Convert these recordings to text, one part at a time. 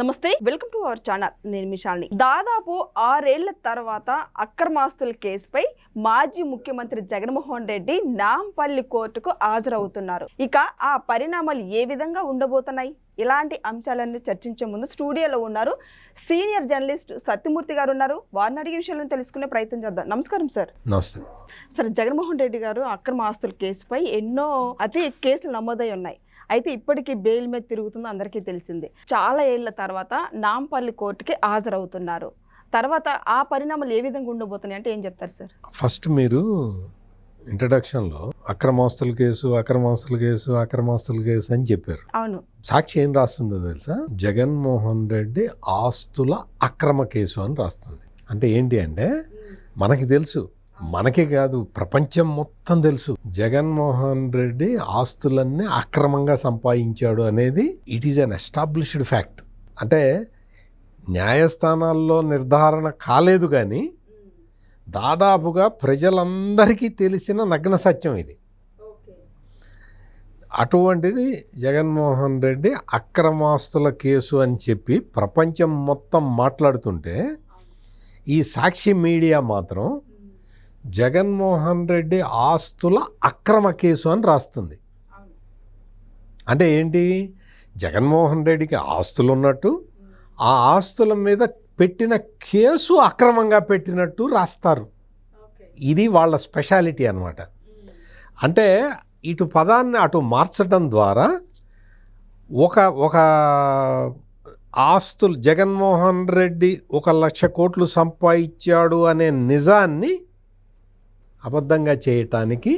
నమస్తే, welcome to our channel. నేను మీ శాలిని. దాదాపు 6 ఏళ్ల తర్వాత అక్రమాస్తుల కేసుపై మాజీ ముఖ్యమంత్రి జగన్మోహన్ రెడ్డి నాంపల్లి కోర్టుకు హాజరవుతున్నారు. ఇక ఆ పరిణామాలు ఏ విధంగా ఉండబోతున్నాయి, ఇలాంటి అంశాలన్నీ చర్చించే ముందు స్టూడియోలో ఉన్నారు సీనియర్ జర్నలిస్ట్ సత్యమూర్తి గారు ఉన్నారు. వారిని అడిగే విషయాలను తెలుసుకునే ప్రయత్నం చేద్దాం. నమస్కారం సార్. నమస్తే సార్, జగన్మోహన్ రెడ్డి గారు అక్రమ ఆస్తుల కేసుపై ఎన్నో కేసులు నమోదై ఉన్నాయి. అయితే ఇప్పటికీ బెయిల్ మీద తిరుగుతుందో అందరికీ తెలిసిందే. చాలా ఏళ్ల తర్వాత నాంపల్లి కోర్టుకి హాజరవుతున్నారు. తర్వాత ఆ పరిణామాలు ఏ విధంగా ఉండబోతున్నాయి అంటే ఏం చెప్తారు సార్? ఫస్ట్ మీరు ఇంట్రడక్షన్లో అక్రమాస్తుల కేసు అని చెప్పారు. అవును. సాక్షి ఏం రాస్తుందో తెలుసా? జగన్మోహన్ రెడ్డి ఆస్తుల అక్రమ కేసు అని రాస్తుంది. అంటే ఏంటి అంటే, మనకి తెలుసు, మనకే కాదు ప్రపంచం మొత్తం తెలుసు, జగన్మోహన్ రెడ్డి ఆస్తులన్నీ అక్రమంగా సంపాదించాడు అనేది it is an established fact. అంటే న్యాయస్థానాల్లో నిర్ధారణ కాలేదు, కానీ దాదాపుగా ప్రజలందరికీ తెలిసిన నగ్న సత్యం ఇది. అటువంటిది జగన్మోహన్ రెడ్డి అక్రమాస్తుల కేసు అని చెప్పి ప్రపంచం మొత్తం మాట్లాడుతుంటే, ఈ సాక్షి మీడియా మాత్రం జగన్మోహన్ రెడ్డి ఆస్తుల అక్రమ కేసు అని రాస్తుంది. అంటే ఏంటి? జగన్మోహన్ రెడ్డికి ఆస్తులు ఉన్నట్టు, ఆ ఆస్తుల మీద పెట్టిన కేసు అక్రమంగా పెట్టినట్టు రాస్తారు. ఇది వాళ్ళ స్పెషాలిటీ అన్నమాట. అంటే ఇటు పదాన్ని అటు మార్చడం ద్వారా ఒక ఆస్తులు జగన్మోహన్ రెడ్డి 1,00,000 కోట్లు సంపాదించాడు అనే నిజాన్ని అబద్ధంగా చేయటానికి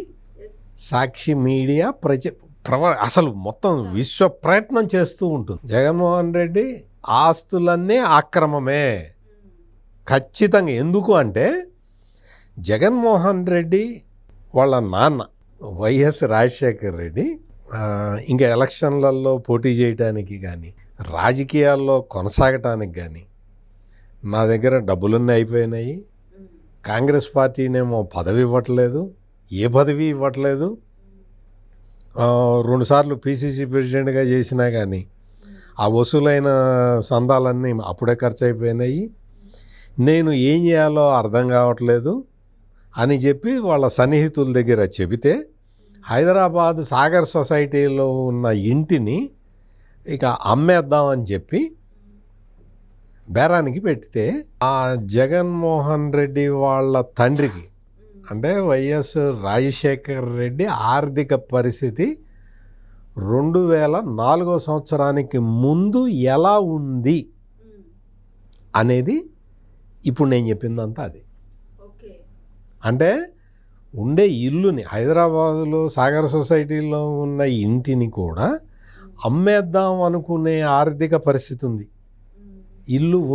సాక్షి మీడియా అసలు మొత్తం విశ్వ ప్రయత్నం చేస్తూ ఉంటుంది. జగన్మోహన్ రెడ్డి ఆస్తులన్నీ అక్రమమే ఖచ్చితంగా. ఎందుకు అంటే, జగన్మోహన్ రెడ్డి వాళ్ళ నాన్న వైఎస్ రాజశేఖర్ రెడ్డి ఇంకా ఎలక్షన్లలో పోటీ చేయడానికి కానీ, రాజకీయాల్లో కొనసాగటానికి కానీ, నా దగ్గర డబ్బులన్నీ అయిపోయినాయి, కాంగ్రెస్ పార్టీనేమో పదవి ఇవ్వట్లేదు, ఏ పదవి ఇవ్వట్లేదు, 2 సార్లు పిసిసి ప్రెసిడెంట్గా చేసినా కానీ ఆ వసూలైన సందాలన్నీ అప్పుడే ఖర్చు అయిపోయినాయి, నేను ఏం చేయాలో అర్థం కావట్లేదు అని చెప్పి వాళ్ళ సన్నిహితుల దగ్గర చెబితే, హైదరాబాద్ సాగర్ సొసైటీలో ఉన్న ఇంటిని ఇక అమ్మేద్దామని చెప్పి బేరానికి పెడితే, ఆ జగన్మోహన్ రెడ్డి వాళ్ళ తండ్రికి అంటే వైఎస్ రాజశేఖర్ రెడ్డి ఆర్థిక పరిస్థితి 2004 సంవత్సరానికి ముందు ఎలా ఉంది అనేది ఇప్పుడు నేను చెప్పిందంతా అది. అంటే ఉండే ఇల్లుని, హైదరాబాదులో సాగర్ సొసైటీలో ఉన్న ఇంటిని కూడా అమ్మేద్దాం అనుకునే ఆర్థిక పరిస్థితి ఉంది.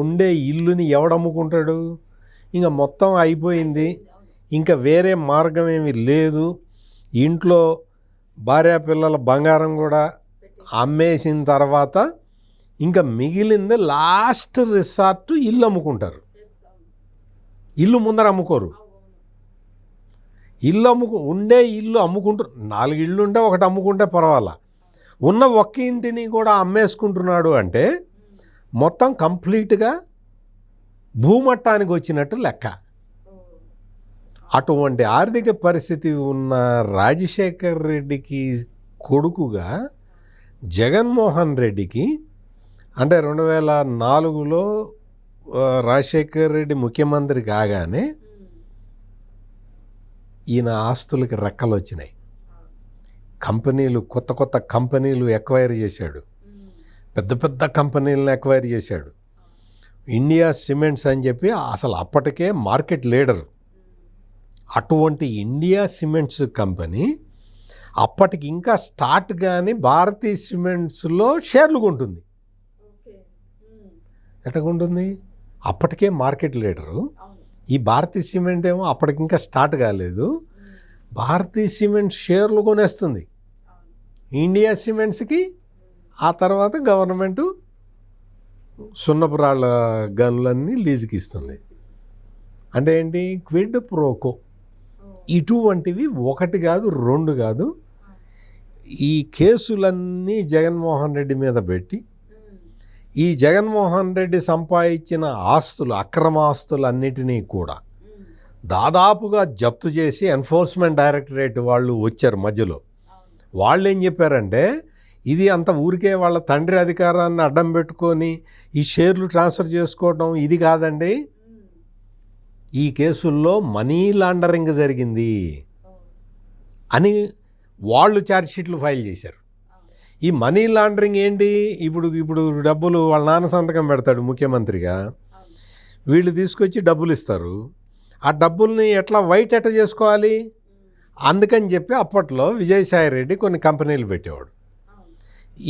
ఉండే ఇల్లుని ఎవడమ్ముకుంటాడు? ఇంకా మొత్తం అయిపోయింది, ఇంకా వేరే మార్గం ఏమీ లేదు. ఇంట్లో భార్యా పిల్లల బంగారం కూడా అమ్మేసిన తర్వాత ఇంకా మిగిలింది లాస్ట్ రిసార్ట్ ఇల్లు అమ్ముకుంటారు. ఇల్లు ముందర అమ్ముకోరు. ఉండే ఇల్లు అమ్ముకుంటారు. 4 ఇళ్ళు ఉంటే ఒకటి అమ్ముకుంటే పర్వాలా, ఉన్న ఒక్క ఇంటిని కూడా అమ్మేసుకుంటున్నాడు అంటే మొత్తం కంప్లీట్గా భూమట్టానికి వచ్చినట్టు లెక్క. అటువంటి ఆర్థిక పరిస్థితి ఉన్న రాజశేఖర్ రెడ్డికి కొడుకుగా జగన్మోహన్ రెడ్డికి, అంటే 2004లో రాజశేఖర్ రెడ్డి ముఖ్యమంత్రి కాగానే ఈయన ఆస్తులకి రెక్కలు వచ్చినాయి. కంపెనీలు, కొత్త కంపెనీలు ఎక్వైర్ చేశాడు, పెద్ద కంపెనీలను ఎక్వైర్ చేశాడు. ఇండియా సిమెంట్స్ అని చెప్పి అసలు అప్పటికే మార్కెట్ లీడర్. అటువంటి ఇండియా సిమెంట్స్ కంపెనీ అప్పటికి ఇంకా స్టార్ట్ కానీ భారతీయ సిమెంట్స్లో షేర్లు కొంటుంది. ఎట్లా కొంటుంది? అప్పటికే మార్కెట్ లీడరు. ఈ భారతీయ సిమెంట్ ఏమో అప్పటికి ఇంకా స్టార్ట్ కాలేదు, భారతీయ సిమెంట్ షేర్లు కొనేస్తుంది ఇండియా సిమెంట్స్కి. ఆ తర్వాత గవర్నమెంటు సున్నపు రాళ్ళ గనులన్నీ లీజుకి ఇస్తుంది. అంటే ఏంటి? Quid pro quo. ఇటువంటివి 1 కాదు 2 కాదు, ఈ కేసులన్నీ జగన్మోహన్ రెడ్డి మీద పెట్టి ఈ జగన్మోహన్ రెడ్డి సంపాదించిన ఆస్తులు, అక్రమ ఆస్తులన్నిటినీ కూడా దాదాపుగా జప్తు చేసి ఎన్ఫోర్స్మెంట్ డైరెక్టరేట్ వాళ్ళు వచ్చారు మధ్యలో. వాళ్ళు ఏం చెప్పారంటే ఇది అంత ఊరికే వాళ్ళ తండ్రి అధికారాన్ని అడ్డం పెట్టుకొని ఈ షేర్లు ట్రాన్స్ఫర్ చేసుకోవడం ఇది కాదండి, ఈ కేసుల్లో మనీ లాండరింగ్ జరిగింది అని వాళ్ళు ఛార్జ్షీట్లు ఫైల్ చేశారు. ఈ మనీ లాండరింగ్ ఏంటి? ఇప్పుడు డబ్బులు వాళ్ళ నాన్న సంతకం పెడతాడు ముఖ్యమంత్రిగా, వీళ్ళు తీసుకొచ్చి డబ్బులు ఇస్తారు. ఆ డబ్బుల్ని ఎట్లా చేసుకోవాలి? అందుకని చెప్పి అప్పట్లో విజయసాయి రెడ్డి కొన్ని కంపెనీలు పెట్టేవాడు,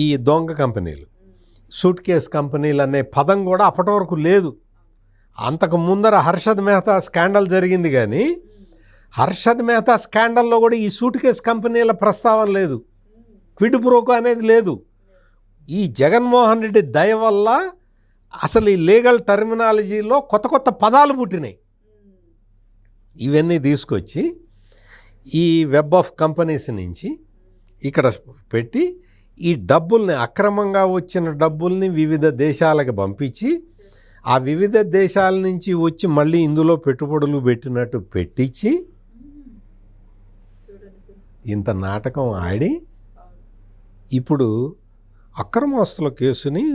ఈ దొంగ కంపెనీలు, సూట్ కేస్ కంపెనీలు అనే పదం కూడా అప్పటి వరకు లేదు. అంతకు ముందర హర్షద్ మెహతా స్కాండల్ జరిగింది, కానీ హర్షద్ మెహతా స్కాండల్లో కూడా ఈ సూట్ కేస్ కంపెనీల ప్రస్తావన లేదు, క్విడ్ ప్రోకో అనేది లేదు. ఈ జగన్మోహన్ రెడ్డి దయ వల్ల అసలు ఈ లీగల్ టర్మినాలజీలో కొత్త కొత్త పదాలు పుట్టినాయి. ఇవన్నీ తీసుకొచ్చి ఈ వెబ్ ఆఫ్ కంపెనీస్ నుంచి ఇక్కడ పెట్టి ఈ డబ్బుల్ని, అక్రమంగా వచ్చిన డబ్బుల్ని వివిధ దేశాలకు పంపించి ఆ వివిధ దేశాల నుంచి వచ్చి మళ్ళీ ఇందులో పెట్టుబడులు పెట్టినట్టు పెట్టించి ఇంత నాటకం ఆడి ఇప్పుడు అక్రమాస్తుల కేసుని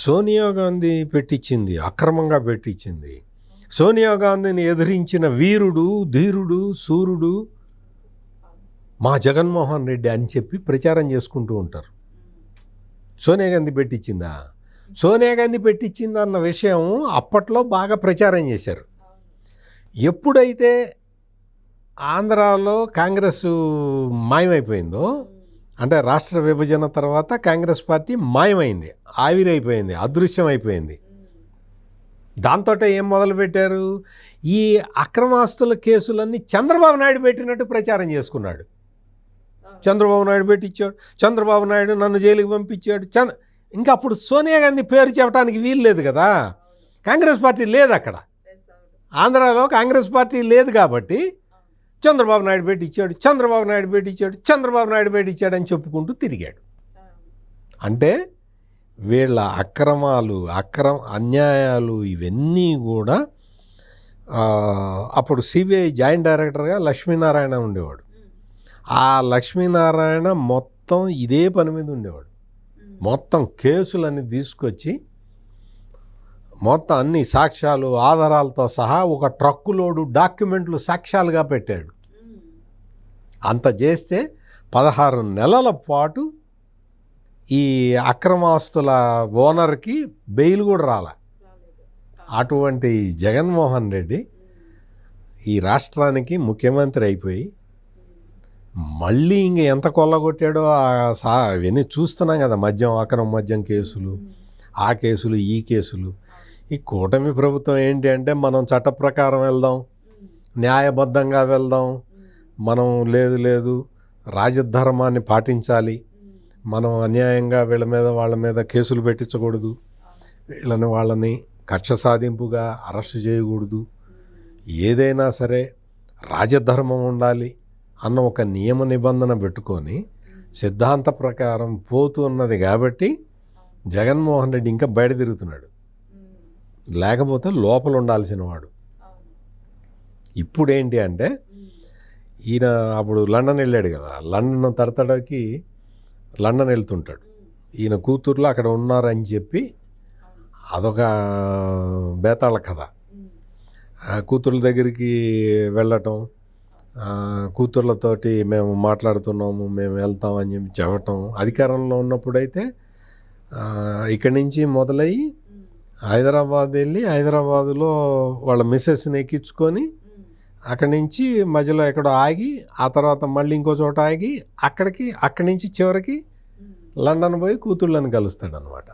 సోనియా గాంధీ పెట్టించింది, అక్రమంగా పెట్టించింది. సోనియా గాంధీని ఎదిరించిన వీరుడు, ధీరుడు, సూర్యుడు మా జగన్మోహన్ రెడ్డి అని చెప్పి ప్రచారం చేసుకుంటూ ఉంటారు. సోనియా గాంధీ పెట్టించిందా? సోనియా గాంధీ పెట్టించిందా అన్న విషయం అప్పట్లో బాగా ప్రచారం చేశారు. ఎప్పుడైతే ఆంధ్రాలో కాంగ్రెస్ మాయమైపోయిందో, అంటే రాష్ట్ర విభజన తర్వాత కాంగ్రెస్ పార్టీ మాయమైంది, ఆవిరైపోయింది, అదృశ్యమైపోయింది. దాంతో ఏం మొదలుపెట్టారు? ఈ అక్రమాస్తుల కేసులన్నీ చంద్రబాబు నాయుడు పెట్టినట్టు ప్రచారం చేసుకున్నాడు. చంద్రబాబు నాయుడు పెట్టించాడు, చంద్రబాబు నాయుడు నన్ను జైలుకి పంపించాడు. ఇంకా అప్పుడు సోనియా గాంధీ పేరు చెప్పడానికి వీలు లేదు కదా, కాంగ్రెస్ పార్టీ లేదు అక్కడ, ఆంధ్రాలో కాంగ్రెస్ పార్టీ లేదు కాబట్టి చంద్రబాబు నాయుడు పెట్టించాడు, చంద్రబాబు నాయుడు పెట్టించాడు, చంద్రబాబు నాయుడు పెట్టించాడు అని చెప్పుకుంటూ తిరిగాడు. అంటే వీళ్ళ అక్రమాలు, అన్యాయాలు ఇవన్నీ కూడా అప్పుడు సిబిఐ జాయింట్ డైరెక్టర్గా లక్ష్మీనారాయణ ఉండేవాడు. ఆ లక్ష్మీనారాయణ మొత్తం ఇదే పని మీద ఉండేవాడు. మొత్తం కేసులన్నీ తీసుకొచ్చి మొత్తం అన్ని సాక్ష్యాలు, ఆధారాలతో సహా ఒక ట్రక్కులోడు డాక్యుమెంట్లు సాక్ష్యాలుగా పెట్టాడు. అంత చేస్తే 16 నెలల పాటు ఈ అక్రమాస్తుల ఓనర్కి బెయిల్ కూడా రాలే. అటువంటి జగన్మోహన్ రెడ్డి ఈ రాష్ట్రానికి ముఖ్యమంత్రి అయిపోయి మళ్ళీ ఇంక ఎంత కొల్లగొట్టాడో అవన్నీ చూస్తున్నాం కదా, అక్రమ మద్యం కేసులు, ఆ కేసులు, ఈ కేసులు. ఈ కూటమి ప్రభుత్వం ఏంటి అంటే మనం చట్ట ప్రకారం వెళ్దాం, న్యాయబద్ధంగా వెళ్దాం, మనం లేదు రాజధర్మాన్ని పాటించాలి, మనం అన్యాయంగా వాళ్ళ మీద కేసులు పెట్టించకూడదు, వాళ్ళని కక్ష సాధింపుగా అరెస్టు చేయకూడదు, ఏదైనా సరే రాజధర్మం ఉండాలి అన్న ఒక నియమ నిబంధన పెట్టుకొని సిద్ధాంత ప్రకారం పోతున్నది కాబట్టి జగన్మోహన్ రెడ్డి ఇంకా బయట తిరుగుతున్నాడు, లేకపోతే లోపల ఉండాల్సిన వాడు. ఇప్పుడు ఏంటి అంటే ఈయన అప్పుడు లండన్ వెళ్ళాడు కదా, లండన్ తడతడకి లండన్ వెళ్తుంటాడు, ఈయన కూతుర్లు అక్కడ ఉన్నారని చెప్పి అదొక బేతాళ కథ. కూతుర్ల దగ్గరికి వెళ్ళటం, కూతుర్లతోటి మేము మాట్లాడుతున్నాము, మేము వెళ్తామని చెప్పి చెప్పటం. అధికారంలో ఉన్నప్పుడైతే ఇక్కడి నుంచి మొదలయ్యి హైదరాబాద్ వెళ్ళి హైదరాబాదులో వాళ్ళ మిస్సెస్ని ఎక్కించుకొని అక్కడి నుంచి మధ్యలో ఎక్కడో ఆగి ఆ తర్వాత మళ్ళీ ఇంకో చోట ఆగి అక్కడి నుంచి చివరికి లండన్ పోయి కూతుళ్ళని కలుస్తాడనమాట.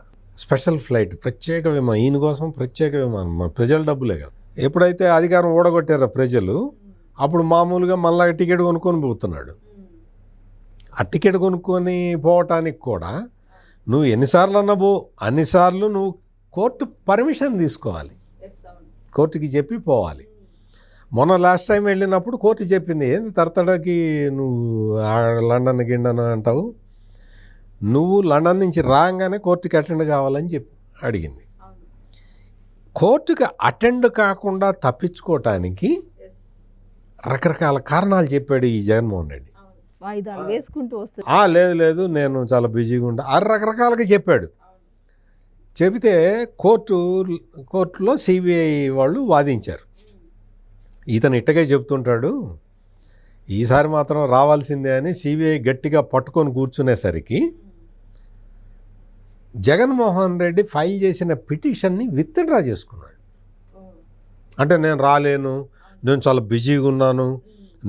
స్పెషల్ ఫ్లైట్, ప్రత్యేక విమానం, ఈయన కోసం ప్రత్యేక విమానం, ప్రజల డబ్బులే కదా. ఎప్పుడైతే అధికారం ఓడగొట్టారో ప్రజలు, అప్పుడు మామూలుగా మళ్ళా టికెట్ కొనుక్కొని పోతున్నాడు. ఆ టికెట్ కొనుక్కొని పోవటానికి కూడా నువ్వు ఎన్నిసార్లు అన్నా అన్నిసార్లు నువ్వు కోర్టు పర్మిషన్ తీసుకోవాలి, కోర్టుకి చెప్పి పోవాలి. మొన్న లాస్ట్ టైం వెళ్ళినప్పుడు కోర్టు చెప్పింది, ఏంది తరతడకి నువ్వు లండన్ గిండన్ అంటావు, నువ్వు లండన్ నుంచి రాగానే కోర్టుకి అటెండ్ కావాలని చెప్పి అడిగింది. కోర్టుకి అటెండ్ కాకుండా తప్పించుకోవటానికి రకరకాల కారణాలు చెప్పాడు ఈ జగన్మోహన్ రెడ్డి. వాయిదాలు వేసుకుంటూ వస్తుంది. లేదు నేను చాలా బిజీగా ఉంటా రకరకాలుగా చెప్పాడు. చెబితే కోర్టులో సిబిఐ వాళ్ళు వాదించారు. ఇతను ఇట్టగే చెప్తుంటాడు, ఈసారి మాత్రం రావాల్సిందే అని సిబిఐ గట్టిగా పట్టుకొని కూర్చునేసరికి జగన్మోహన్ రెడ్డి ఫైల్ చేసిన పిటిషన్ని విత్డ్రా చేసుకున్నాడు. అంటే నేను రాలేను, నేను చాలా బిజీగా ఉన్నాను,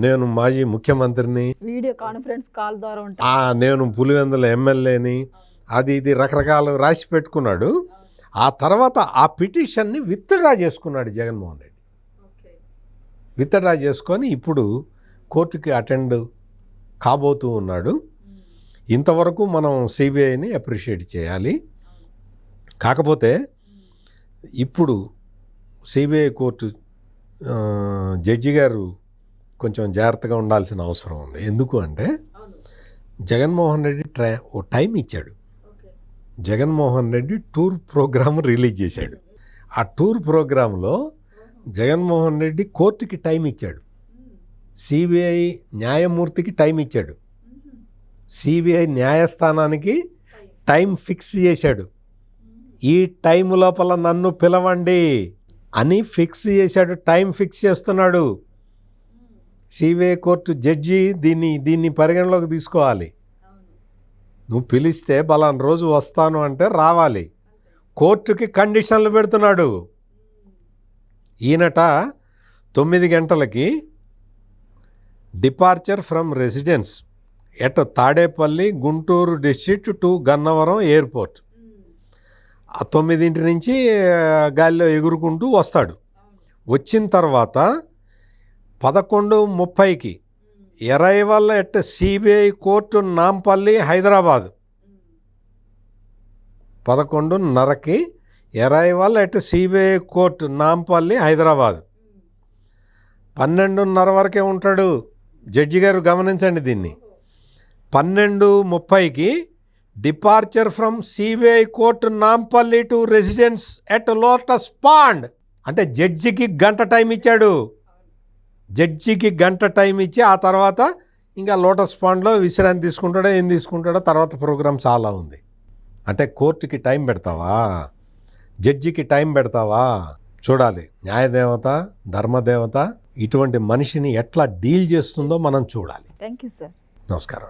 నేను మాజీ ముఖ్యమంత్రిని, వీడియో కాన్ఫరెన్స్ కాల్ ద్వారా నేను పులివెందుల ఎమ్మెల్యేని, అది ఇది రకరకాలు రాసి పెట్టుకున్నాడు. ఆ తర్వాత ఆ పిటిషన్ని విత్డ్రా చేసుకున్నాడు జగన్మోహన్ రెడ్డి. విత్డ్రా చేసుకొని ఇప్పుడు కోర్టుకి అటెండ్ కాబోతూ ఉన్నాడు. ఇంతవరకు మనం సిబిఐని అప్రిషియేట్ చేయాలి. కాకపోతే ఇప్పుడు సిబిఐ కోర్టు జడ్జి గారు కొంచెం జాగ్రత్తగా ఉండాల్సిన అవసరం ఉంది. ఎందుకు అంటే జగన్మోహన్ రెడ్డి ఓ టైం ఇచ్చాడు. Jaganmohan Reddy tour program release చేశాడు. ఆ టూర్ ప్రోగ్రాంలో జగన్మోహన్ రెడ్డి కోర్టుకి టైం ఇచ్చాడు, సిబిఐ న్యాయమూర్తికి టైం ఇచ్చాడు, సిబిఐ న్యాయస్థానానికి టైం ఫిక్స్ చేశాడు. ఈ టైం లోపల నన్ను పిలవండి అని ఫిక్స్ చేశాడు. టైం ఫిక్స్ చేస్తున్నాడు. సిబిఐ కోర్టు జడ్జి దీన్ని పరిగణలోకి తీసుకోవాలి. నువ్వు పిలిస్తే బలానా రోజు వస్తాను అంటే రావాలి. కోర్టుకి కండిషన్లు పెడుతున్నాడు. ఈయనట 9 గంటలకి departure from residence at Tadepalli Guntur district to Gannavaram airport. 9 నుంచి గాలిలో ఎగురుకుంటూ వస్తాడు. వచ్చిన తర్వాత 11:30కి arrival at CBI court Nampally Hyderabad. 11:30కి arrival at CBI court Nampally Hyderabad. 12:30 వరకే ఉంటాడు. జడ్జి గారు గమనించండి దీన్ని. 12:30కి departure from CBI court Nampally to residence at Lotus Pond. అంటే జడ్జికి గంట టైం ఇచ్చాడు. జడ్జికి గంట టైం ఇచ్చి ఆ తర్వాత ఇంకా లోటస్ పాండ్లో విశ్రాంతి తీసుకుంటాడో ఏం తీసుకుంటాడో తర్వాత ప్రోగ్రాం చాలా ఉంది. అంటే కోర్టుకి టైం పెడతావా, జడ్జికి టైం పెడతావా? చూడాలి. న్యాయదేవత, ధర్మదేవత ఇటువంటి మనిషిని ఎట్లా డీల్ చేస్తుందో మనం చూడాలి. Thank you sir. నమస్కారం.